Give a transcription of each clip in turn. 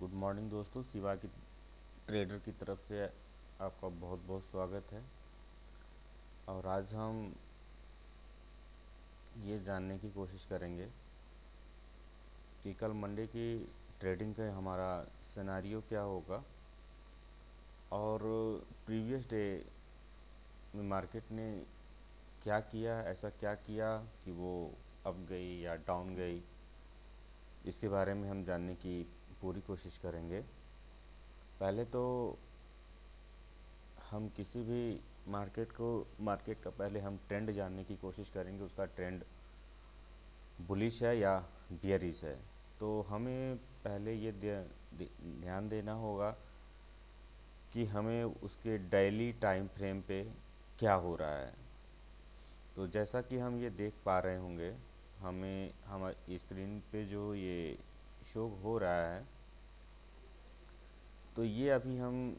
Good morning दोस्तों, शिवा की trader की तरफ से आपका बहुत बहुत स्वागत है। और आज हम ये जानने की कोशिश करेंगे कि कल मंडे की ट्रेडिंग का हमारा सिनारियो क्या होगा और प्रीवियस डे में मार्केट ने क्या किया, ऐसा क्या किया कि वो अप गई या डाउन गई। इसके बारे में हम जानने की पूरी कोशिश करेंगे। पहले तो हम किसी भी मार्केट का पहले हम ट्रेंड जानने की कोशिश करेंगे, उसका ट्रेंड बुलिश है या बियरिश है। तो हमें पहले ये ध्यान देना होगा कि हमें उसके डेली टाइम फ्रेम पे क्या हो रहा है। तो जैसा कि हम ये देख पा रहे होंगे, हमें हमारी स्क्रीन पे जो ये शो हो रहा है, तो ये अभी हम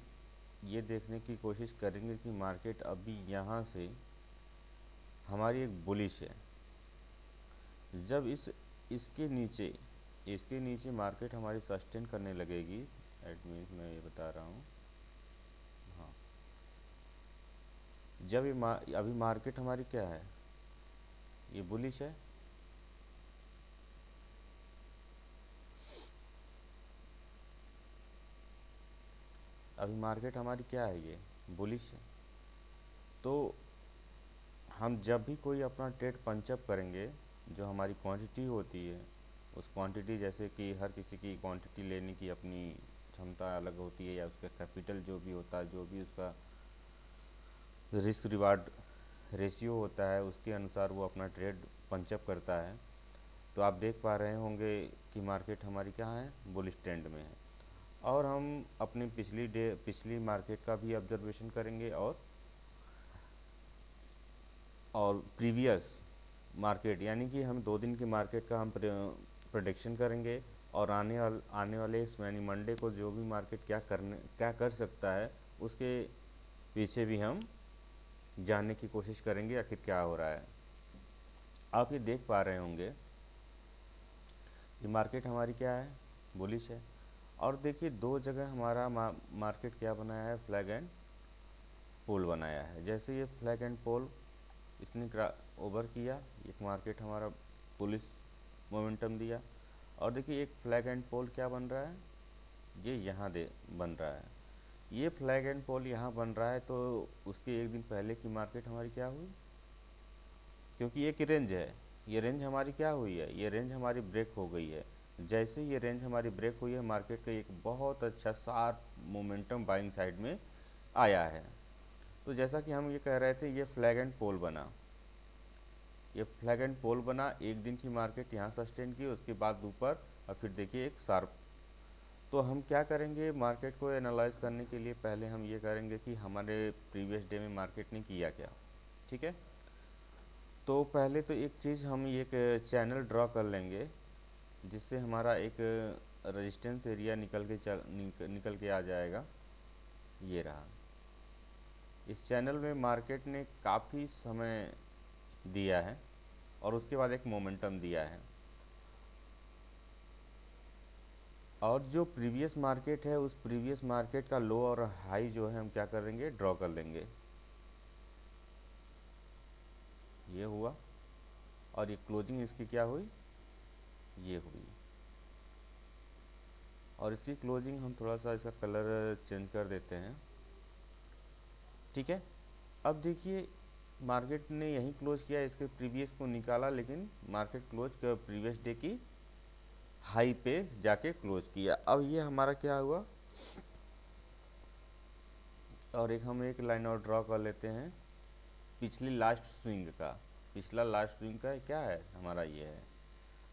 ये देखने की कोशिश करेंगे कि मार्केट अभी यहाँ से हमारी एक बुलिश है। जब इसके नीचे मार्केट हमारी सस्टेन करने लगेगी। एट मीन्स मैं ये बता रहा हूँ, हाँ, जब अभी मार्केट हमारी क्या है, ये बुलिश है। अभी मार्केट हमारी क्या है, ये बुलिश है। तो हम जब भी कोई अपना ट्रेड पंचअप करेंगे, जो हमारी क्वांटिटी होती है, उस क्वांटिटी, जैसे कि हर किसी की क्वांटिटी लेने की अपनी क्षमता अलग होती है, या उसका कैपिटल जो भी होता है, जो भी उसका रिस्क रिवार्ड रेशियो होता है, उसके अनुसार वो अपना ट्रेड पंचअप करता है। तो आप देख पा रहे होंगे कि मार्केट हमारी क्या है, बुलिश ट्रेंड में है। और हम अपनी पिछली मार्केट का भी ऑब्जर्वेशन करेंगे और प्रीवियस मार्केट, यानी कि हम 2 दिन की मार्केट का हम प्रोडिक्शन करेंगे। और आने वाले यानी मंडे को जो भी मार्केट क्या कर सकता है, उसके पीछे भी हम जानने की कोशिश करेंगे आखिर क्या हो रहा है। आप ये देख पा रहे होंगे कि मार्केट हमारी क्या है, बुलिश है। और देखिए, 2 जगह हमारा मार्केट क्या बनाया है, फ्लैग एंड पोल बनाया है। जैसे ये फ्लैग एंड पोल इसने ओवर किया, एक मार्केट हमारा बुलिश मोमेंटम दिया। और देखिए, एक फ्लैग एंड पोल क्या बन रहा है, ये यहाँ दे बन रहा है। ये फ्लैग एंड पोल यहाँ बन रहा है, तो उसके एक दिन पहले की मार्केट हमारी क्या हुई, क्योंकि एक रेंज है, ये रेंज हमारी क्या हुई है, ये रेंज हमारी ब्रेक हो गई है। जैसे ये रेंज हमारी ब्रेक हुई है, मार्केट का एक बहुत अच्छा शार्प मोमेंटम बाइंग साइड में आया है। तो जैसा कि हम ये कह रहे थे, ये फ्लैग एंड पोल बना, ये फ्लैग एंड पोल बना, एक दिन की मार्केट यहाँ सस्टेन की, उसके बाद ऊपर, और फिर देखिए एक शार्प। तो हम क्या करेंगे, मार्केट को एनालाइज करने के लिए पहले हम ये करेंगे कि हमारे प्रीवियस डे में मार्केट ने किया क्या। ठीक है, तो पहले तो एक चीज़ हम एक चैनल ड्रॉ कर लेंगे, जिससे हमारा एक रेजिस्टेंस एरिया निकल के आ जाएगा। ये रहा, इस चैनल में मार्केट ने काफ़ी समय दिया है और उसके बाद एक मोमेंटम दिया है। और जो प्रीवियस मार्केट है, उस प्रीवियस मार्केट का लो और हाई जो है हम क्या करेंगे, ड्रॉ कर लेंगे। ये हुआ, और ये क्लोजिंग इसकी क्या हुई, ये हुई। और इसकी क्लोजिंग हम थोड़ा सा इसका कलर चेंज कर देते हैं। ठीक है, अब देखिए, मार्केट ने यहीं क्लोज किया, इसके प्रीवियस को निकाला, लेकिन मार्केट क्लोज कर प्रीवियस डे की हाई पे जाके क्लोज किया। अब ये हमारा क्या हुआ, और हम एक लाइन और ड्रॉ कर लेते हैं पिछली लास्ट स्विंग का। पिछला लास्ट स्विंग का क्या है, हमारा ये है।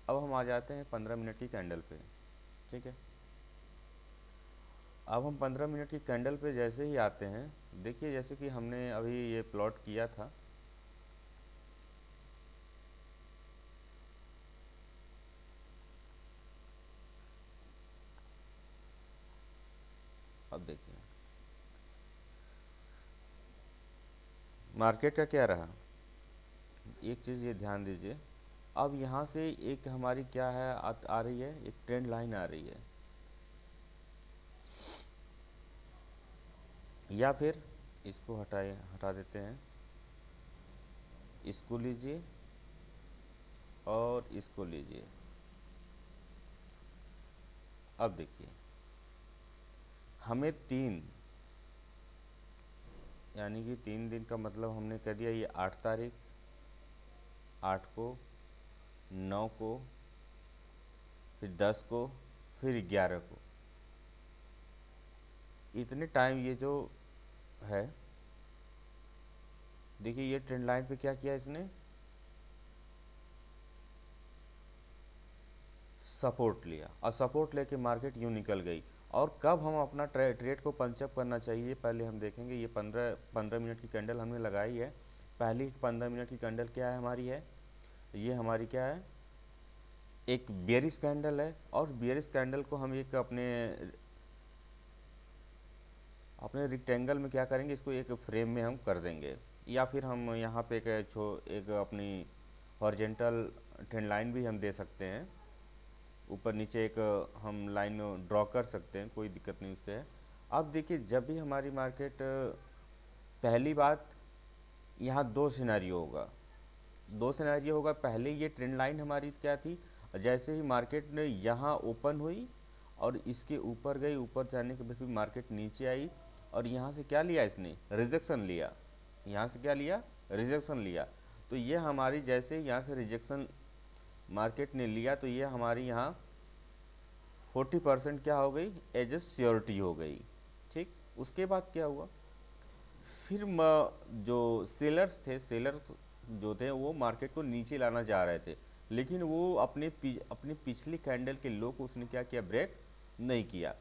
अब हम आ जाते हैं 15 मिनट की कैंडल पे। ठीक है, अब हम 15 मिनट की कैंडल पे जैसे ही आते हैं, देखिए जैसे कि हमने अभी ये प्लॉट किया था, अब देखिए मार्केट का क्या रहा। एक चीज़ ये ध्यान दीजिए, अब यहाँ से एक हमारी क्या है, आ रही है, एक ट्रेंड लाइन आ रही है। या फिर इसको हटा देते हैं, इसको लीजिए और इसको लीजिए। अब देखिए हमें 3, यानी कि 3 दिन का मतलब हमने कह दिया, ये 8 तारीख, 8 को, 9 को, फिर 10 को, फिर 11 को, इतने टाइम ये जो है, देखिए ये ट्रेंड लाइन पे क्या किया इसने, सपोर्ट लिया, और सपोर्ट लेके मार्केट यूँ निकल गई। और कब हम अपना ट्रेड को पंचअप करना चाहिए पहले हम देखेंगे। ये 15 मिनट की कैंडल हमने लगाई है। पहली 15 मिनट की कैंडल क्या है हमारी, है ये हमारी क्या है, एक बेयरिश कैंडल है। और बेयरिश कैंडल को हम एक अपने रेक्टेंगल में क्या करेंगे, इसको एक फ्रेम में हम कर देंगे, या फिर हम यहाँ पे एक अपनी हॉरिजेंटल ट्रेंड लाइन भी हम दे सकते हैं, ऊपर नीचे एक हम लाइन ड्रॉ कर सकते हैं, कोई दिक्कत नहीं उससे। अब देखिए जब भी हमारी मार्केट, पहली बात यहाँ दो सिनेरियो होगा। पहले ये ट्रेंड लाइन हमारी क्या थी, जैसे ही मार्केट ने यहाँ ओपन हुई और इसके ऊपर गई, ऊपर जाने के बाद भी मार्केट नीचे आई और यहाँ से क्या लिया इसने, रिजेक्शन लिया। यहाँ से क्या लिया, रिजेक्शन लिया। तो ये हमारी जैसे यहाँ से रिजेक्शन मार्केट ने लिया, तो ये हमारी यहाँ 40% क्या हो गई, एज ए श्योरिटी हो गई। ठीक, उसके बाद क्या हुआ, फिर जो सेलर्स थे, सेलर जो थे वो मार्केट को नीचे लाना चाह रहे थे, लेकिन वो अपनी पिछली कैंडल के लो को उसने क्या किया, ब्रेक नहीं किया।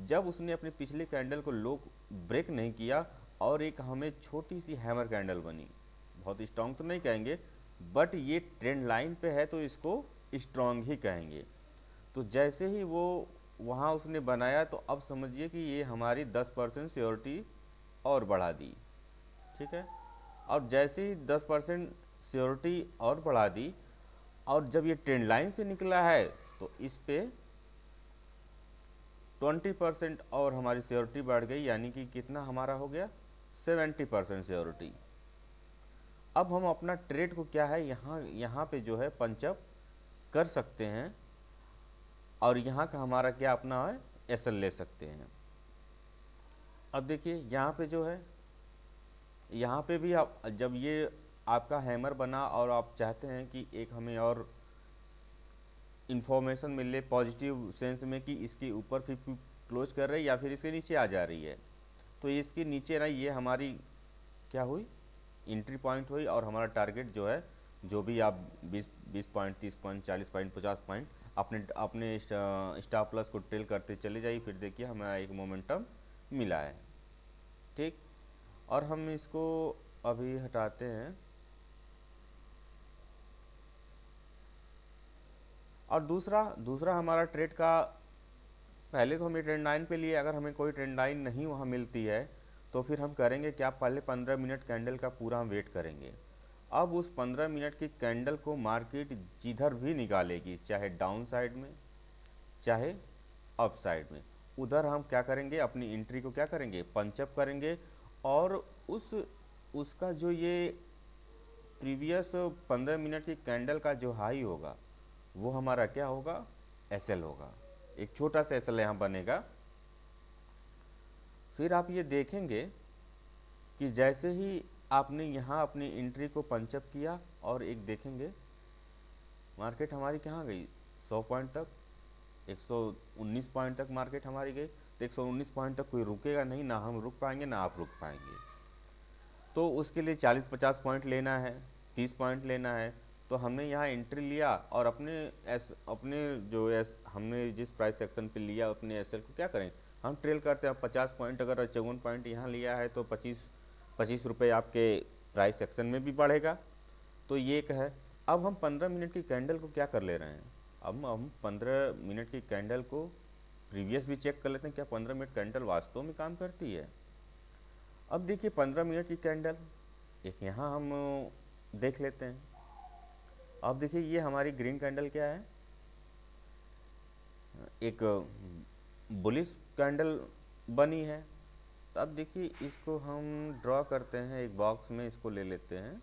जब उसने अपने पिछले कैंडल को लो ब्रेक नहीं किया और एक हमें छोटी सी हैमर कैंडल बनी, बहुत स्ट्रांग तो नहीं कहेंगे, बट ये ट्रेंड लाइन पे है तो इसको स्ट्रांग ही कहेंगे। तो जैसे ही वो वहाँ उसने बनाया, तो अब समझिए कि ये हमारी 10% श्योरिटी और बढ़ा दी। ठीक है, और जैसे ही 10% श्योरिटी और बढ़ा दी, और जब ये ट्रेंड लाइन से निकला है तो इस पे 20% और हमारी श्योरिटी बढ़ गई, यानी कि कितना हमारा हो गया, 70% श्योरिटी। अब हम अपना ट्रेड को क्या है, यहाँ पे जो है पंचअप कर सकते हैं, और यहाँ का हमारा क्या अपना है, एसएल ले सकते हैं। अब देखिए यहाँ पे जो है, यहाँ पे भी आप जब ये आपका हैमर बना और आप चाहते हैं कि एक हमें और इन्फॉर्मेशन मिले पॉजिटिव सेंस में कि इसके ऊपर फिर क्लोज कर रही है या फिर इसके नीचे आ जा रही है, तो इसके नीचे ना ये हमारी क्या हुई, एंट्री पॉइंट हुई। और हमारा टारगेट जो है, जो भी आप 20 पॉइंट, 30 पॉइंट, 40 पॉइंट, 50 पॉइंट अपने स्टॉप लॉस को ट्रेल करते चले जाइए, फिर देखिए हमारा एक मोमेंटम मिला है। ठीक, और हम इसको अभी हटाते हैं। और दूसरा हमारा ट्रेड का, पहले तो हमें ट्रेंड लाइन पे लिए, अगर हमें कोई ट्रेंड लाइन नहीं वहाँ मिलती है तो फिर हम करेंगे क्या, पहले 15 मिनट कैंडल का पूरा हम वेट करेंगे। अब उस 15 मिनट की कैंडल को मार्केट जिधर भी निकालेगी, चाहे डाउन साइड में चाहे अप साइड में, उधर हम क्या करेंगे, अपनी एंट्री को क्या करेंगे, पंचअप करेंगे। और उसका जो ये प्रीवियस 15 मिनट की कैंडल का जो हाई होगा, वो हमारा क्या होगा, एसएल होगा। एक छोटा सा एसएल यहाँ बनेगा। फिर आप ये देखेंगे कि जैसे ही आपने यहाँ अपनी एंट्री को पंचअप किया, और एक देखेंगे मार्केट हमारी कहाँ गई, 100 पॉइंट तक, 119 पॉइंट तक मार्केट हमारी गई। तो 119 पॉइंट तक कोई रुकेगा नहीं, ना हम रुक पाएंगे ना आप रुक पाएंगे। तो उसके लिए 40-50 पॉइंट लेना है, 30 पॉइंट लेना है। तो हमने यहाँ एंट्री लिया और हमने जिस प्राइस सेक्शन पे लिया अपने एसएल को क्या करें, हम ट्रेल करते हैं। 50 पॉइंट अगर 54 पॉइंट यहाँ लिया है तो 25 रुपये आपके प्राइस सेक्शन में भी बढ़ेगा। तो ये एक है। अब हम 15 मिनट की कैंडल को क्या कर ले रहे हैं, अब हम 15 मिनट की कैंडल को प्रीवियस भी चेक कर लेते हैं, क्या 15 मिनट कैंडल वास्तव में काम करती है। अब देखिए 15 मिनट की कैंडल एक यहाँ हम देख लेते हैं। अब देखिए ये हमारी ग्रीन कैंडल क्या है, एक बुलिश कैंडल बनी है। अब देखिए इसको हम ड्रॉ करते हैं एक बॉक्स में, इसको ले लेते हैं,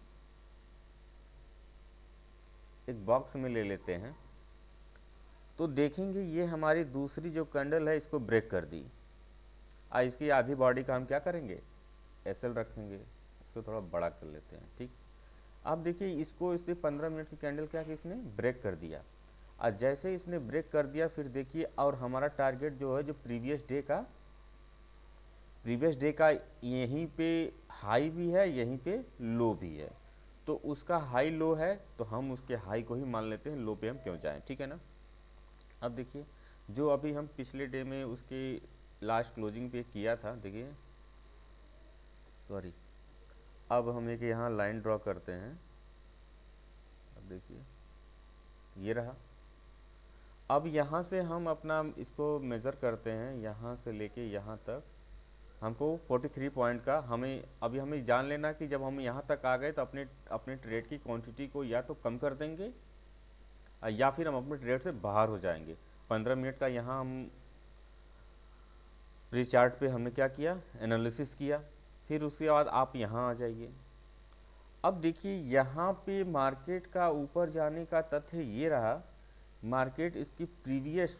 एक बॉक्स में ले लेते हैं। तो देखेंगे ये हमारी दूसरी जो कैंडल है इसको ब्रेक कर दी। इसकी आधी बॉडी का हम क्या करेंगे, एसएल रखेंगे। इसको थोड़ा बड़ा कर लेते हैं, ठीक। अब देखिए इसको, इससे 15 मिनट की कैंडल क्या कि इसने ब्रेक कर दिया। और जैसे इसने ब्रेक कर दिया फिर देखिए, और हमारा टारगेट जो है, जो प्रीवियस डे का यहीं पे हाई भी है, यहीं पे लो भी है। तो उसका हाई लो है तो हम उसके हाई को ही मान लेते हैं, लो पे हम क्यों जाएं, ठीक है ना। अब देखिए जो अभी हम पिछले डे में उसके लास्ट क्लोजिंग पे किया था, देखिए सॉरी, अब हम एक यहाँ लाइन ड्रॉ करते हैं। अब देखिए ये रहा। अब यहाँ से हम अपना इसको मेज़र करते हैं, यहाँ से लेके यहाँ तक हमको 43 पॉइंट का हमें जान लेना कि जब हम यहाँ तक आ गए तो अपने ट्रेड की क्वांटिटी को या तो कम कर देंगे या फिर हम अपने ट्रेड से बाहर हो जाएंगे। 15 मिनट का यहाँ हम प्री चार्ट पे हमने क्या किया, एनालिसिस किया। फिर उसके बाद आप यहाँ आ जाइए। अब देखिए यहाँ पे मार्केट का ऊपर जाने का तथ्य ये रहा, मार्केट इसकी प्रीवियस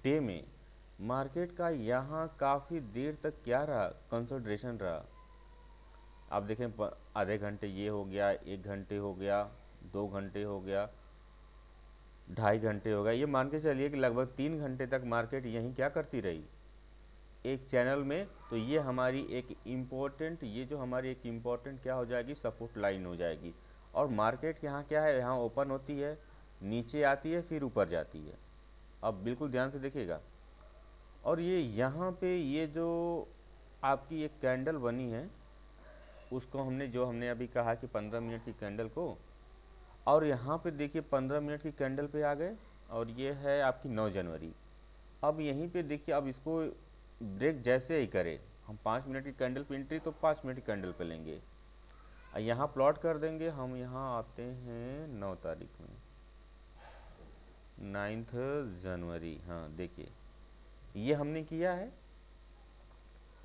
डे में मार्केट का यहाँ काफ़ी देर तक क्या रहा, कंसोलिडेशन रहा। आप देखें आधे घंटे ये हो गया, 1 घंटे हो गया, 2 घंटे हो गया, 2.5 घंटे हो गया, ये मान के चलिए कि लगभग 3 घंटे तक मार्केट यहीं क्या करती रही, एक चैनल में। तो ये हमारी एक इम्पोर्टेंट, ये जो हमारी एक इम्पोर्टेंट क्या हो जाएगी, सपोर्ट लाइन हो जाएगी। और मार्केट यहाँ क्या है, यहाँ ओपन होती है, नीचे आती है, फिर ऊपर जाती है। अब बिल्कुल ध्यान से देखिएगा। और ये यहाँ पे ये जो आपकी एक कैंडल बनी है, उसको हमने अभी कहा कि 15 मिनट की कैंडल को, और यहाँ पे देखिए 15 मिनट की कैंडल पे आ गए, और ये है आपकी 9 जनवरी। अब यहीं पे देखिए, अब इसको ब्रेक जैसे ही करे, हम 5 मिनट की कैंडल पे एंट्री तो 5 मिनट की कैंडल पे लेंगे, यहाँ प्लॉट कर देंगे। हम यहाँ आते हैं 9 तारीख में, 9 जनवरी। हाँ देखिए ये हमने किया है।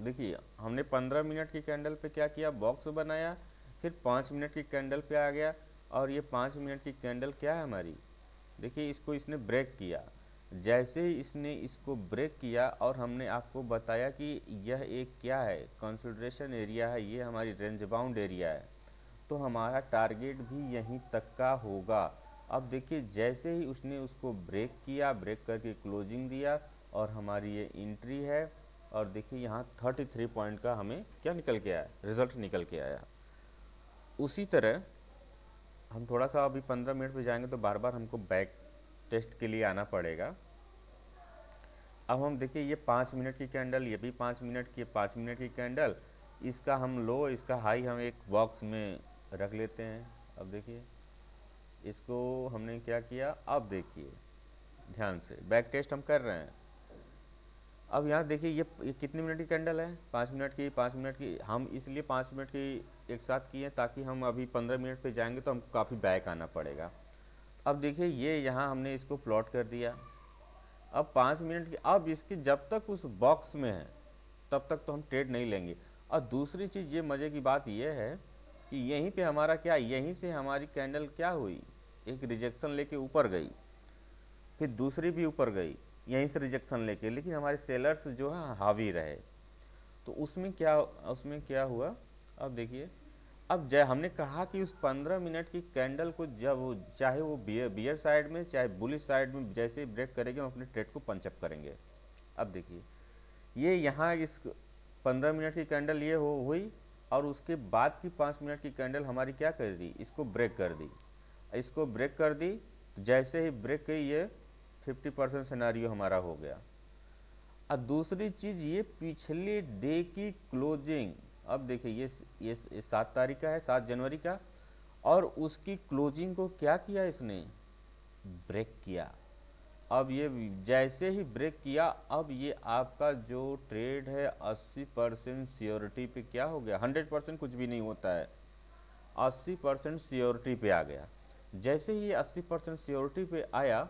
देखिए हमने 15 मिनट की कैंडल पे क्या किया, बॉक्स बनाया, फिर 5 मिनट की कैंडल पे आ गया, और ये 5 मिनट की कैंडल क्या है हमारी, देखिए इसको इसने ब्रेक किया। जैसे ही इसने इसको ब्रेक किया, और हमने आपको बताया कि यह एक क्या है, कंसोलिडेशन एरिया है, ये हमारी रेंज बाउंड एरिया है, तो हमारा टारगेट भी यहीं तक का होगा। अब देखिए जैसे ही उसने उसको ब्रेक किया, ब्रेक करके क्लोजिंग दिया, और हमारी ये एंट्री है। और देखिए यहाँ 33 पॉइंट का हमें क्या निकल के आया, रिजल्ट निकल के आया। उसी तरह हम थोड़ा सा अभी 15 मिनट पे जाएंगे तो बार बार हमको बैक टेस्ट के लिए आना पड़ेगा। अब हम देखिए ये 5 मिनट की कैंडल, ये भी 5 मिनट की, 5 मिनट की कैंडल, इसका हम लो, इसका हाई हम एक बॉक्स में रख लेते हैं। अब देखिए इसको हमने क्या किया, अब देखिए ध्यान से बैक टेस्ट हम कर रहे हैं। अब यहाँ देखिए ये कितनी मिनट की कैंडल है, 5 मिनट की। 5 मिनट की हम इसलिए 5 मिनट की एक साथ किए ताकि हम अभी 15 मिनट पे जाएंगे तो हमको काफ़ी बैक आना पड़ेगा। अब देखिए ये यहाँ हमने इसको प्लॉट कर दिया। अब 5 मिनट की, अब इसकी जब तक उस बॉक्स में है तब तक तो हम ट्रेड नहीं लेंगे। और दूसरी चीज़ ये मज़े की बात ये है कि यहीं पे हमारा क्या, यहीं से हमारी कैंडल क्या हुई, एक रिजेक्शन लेके ऊपर गई, फिर दूसरी भी ऊपर गई यहीं से रिजेक्शन लेके, लेकिन हमारे सेलर्स जो है हावी रहे। तो उसमें क्या हुआ, अब देखिए, अब हमने कहा कि उस 15 मिनट की कैंडल को जब चाहे वो बियर साइड में चाहे बुलिश साइड में जैसे ब्रेक करेंगे, हम अपने ट्रेड को पंचअप करेंगे। अब देखिए ये यहाँ इस 15 मिनट की कैंडल ये हुई, और उसके बाद की 5 मिनट की कैंडल हमारी क्या कर दी, इसको ब्रेक कर दी। इसको ब्रेक कर दी, तो जैसे ही ब्रेक की ये 50% सिनेरियो हमारा हो गया। और दूसरी चीज़ ये पिछले डे की क्लोजिंग, अब देखिए ये 7 तारीख का है, 7 जनवरी का, और उसकी क्लोजिंग को क्या किया इसने, ब्रेक किया। अब ये जैसे ही ब्रेक किया, अब ये आपका जो ट्रेड है 80% श्योरिटी पे क्या हो गया, 100% कुछ भी नहीं होता है, 80% श्योरिटी पे आ गया। जैसे ही ये 80% श्योरिटी पे आया,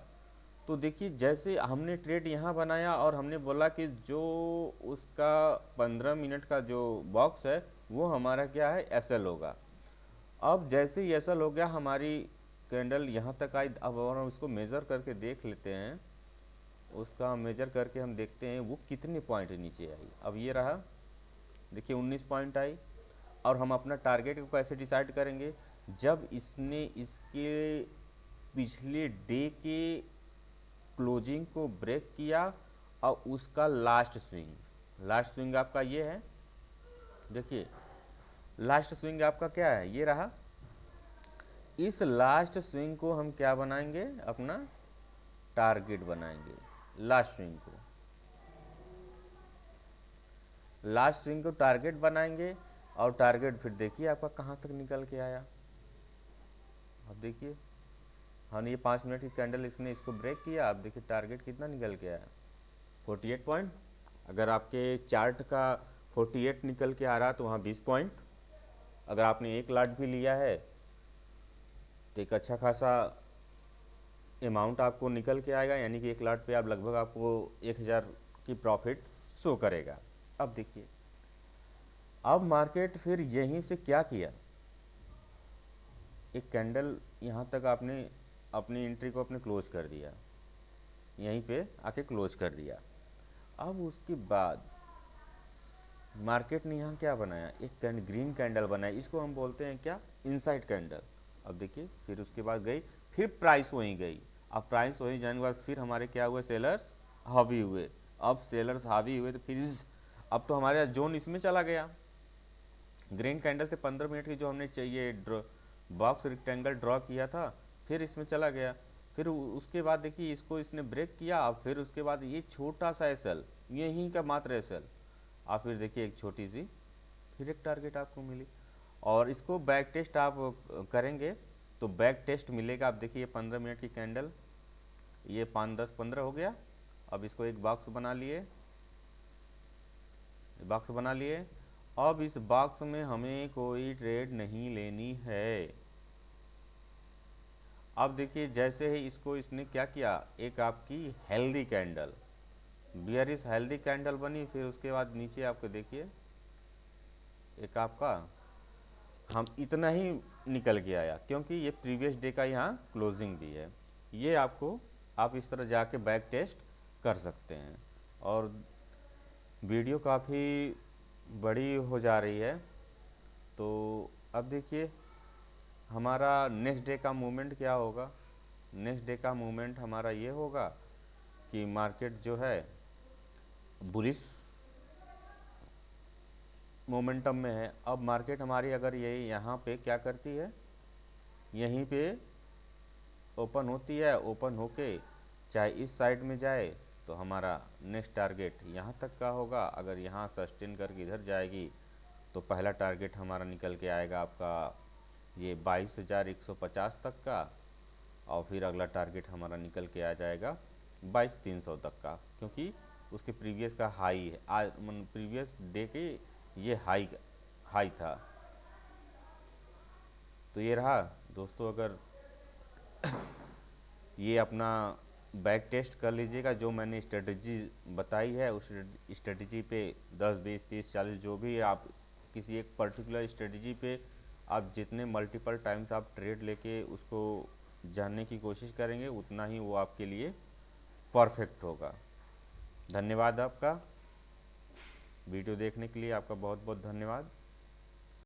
तो देखिए जैसे हमने ट्रेड यहाँ बनाया और हमने बोला कि जो उसका 15 मिनट का जो बॉक्स है वो हमारा क्या है, एसएल होगा। अब जैसे ही एसएल हो गया, हमारी कैंडल यहाँ तक आई। अब और हम इसको मेज़र करके देख लेते हैं, उसका मेजर करके हम देखते हैं वो कितने पॉइंट नीचे आई। अब ये रहा, देखिए 19 पॉइंट आई। और हम अपना टारगेट को कैसे डिसाइड करेंगे, जब इसने इसके पिछले डे के क्लोजिंग को ब्रेक किया और उसका लास्ट स्विंग आपका ये है। देखिए लास्ट स्विंग आपका क्या है, ये रहा। इस लास्ट स्विंग को हम क्या बनाएंगे, अपना टारगेट बनाएंगे। लास्ट स्विंग को टारगेट बनाएंगे। और टारगेट फिर देखिए आपका कहाँ तक निकल के आया। अब देखिए हाँ, ये 5 मिनट की कैंडल इसने इसको ब्रेक किया। अब देखिए टारगेट कितना निकल के आया, 48 पॉइंट। अगर आपके चार्ट का 48 निकल के आ रहा तो वहाँ 20 पॉइंट। अगर आपने 1 लाट भी लिया है तो एक अच्छा खासा अमाउंट आपको निकल के आएगा, यानी कि 1 लाट पे आप लगभग आपको 1000 की प्रॉफिट शो करेगा। अब देखिए अब मार्केट फिर यहीं से क्या किया, एक कैंडल यहाँ तक आपने अपनी एंट्री को अपने क्लोज कर दिया, यहीं पे आके क्लोज कर दिया। अब उसके बाद मार्केट ने यहाँ क्या बनाया, एक ग्रीन कैंडल बनाई, इसको हम बोलते हैं क्या, इनसाइड कैंडल। अब देखिए फिर उसके बाद गई, फिर प्राइस वहीं गई। अब प्राइस वहीं जाने के बाद फिर हमारे क्या हुए, सेलर्स हावी हुए। अब सेलर्स हावी हुए तो फिर अब तो हमारे जोन इसमें चला गया। ग्रीन कैंडल से 15 मिनट की जो हमने चाहिए बॉक्स रेक्टेंगल ड्रॉ किया था, फिर इसमें चला गया। फिर उसके बाद देखिए इसको इसने ब्रेक किया। अब फिर उसके बाद ये छोटा सा एसएल, यहीं का मात्र एसएल। आप फिर देखिए एक छोटी सी फिर एक टारगेट आपको मिली। और इसको बैक टेस्ट आप करेंगे तो बैक टेस्ट मिलेगा। आप देखिए 15 मिनट की कैंडल, ये 5, 10, 15 हो गया। अब इसको एक बॉक्स बना लिए, अब इस बॉक्स में हमें कोई ट्रेड नहीं लेनी है। अब देखिए जैसे ही इसको इसने क्या किया, एक आपकी healthy candle, bearish healthy candle बनी। फिर उसके बाद नीचे आपको देखिए एक आपका हम इतना ही निकल के आया, क्योंकि ये प्रीवियस डे का यहाँ क्लोजिंग भी है। ये आपको आप इस तरह जाके बैक टेस्ट कर सकते हैं। और वीडियो काफ़ी बड़ी हो जा रही है, तो अब देखिए हमारा नेक्स्ट डे का मूवमेंट क्या होगा। नेक्स्ट डे का मूवमेंट हमारा ये होगा कि मार्केट जो है बुलिश मोमेंटम में है। अब मार्केट हमारी अगर ये यहाँ पे क्या करती है, यहीं पे ओपन होती है, ओपन होके चाहे इस साइड में जाए तो हमारा नेक्स्ट टारगेट यहाँ तक का होगा। अगर यहाँ सस्टेन करके इधर जाएगी तो पहला टारगेट हमारा निकल के आएगा आपका ये 22,150 तक का। और फिर अगला टारगेट हमारा निकल के आ जाएगा 22,300 तक का, क्योंकि उसके प्रीवियस का हाई है, प्रीवियस डे के ये हाई था। तो ये रहा दोस्तों, अगर ये अपना बैक टेस्ट कर लीजिएगा। जो मैंने स्ट्रेटजी बताई है उस स्ट्रेटजी पे 10, 20, 30, 40 जो भी आप किसी एक पर्टिकुलर स्ट्रेटजी पे आप जितने मल्टीपल टाइम्स आप ट्रेड लेके उसको जानने की कोशिश करेंगे, उतना ही वो आपके लिए परफेक्ट होगा। धन्यवाद आपका, वीडियो देखने के लिए आपका बहुत बहुत धन्यवाद।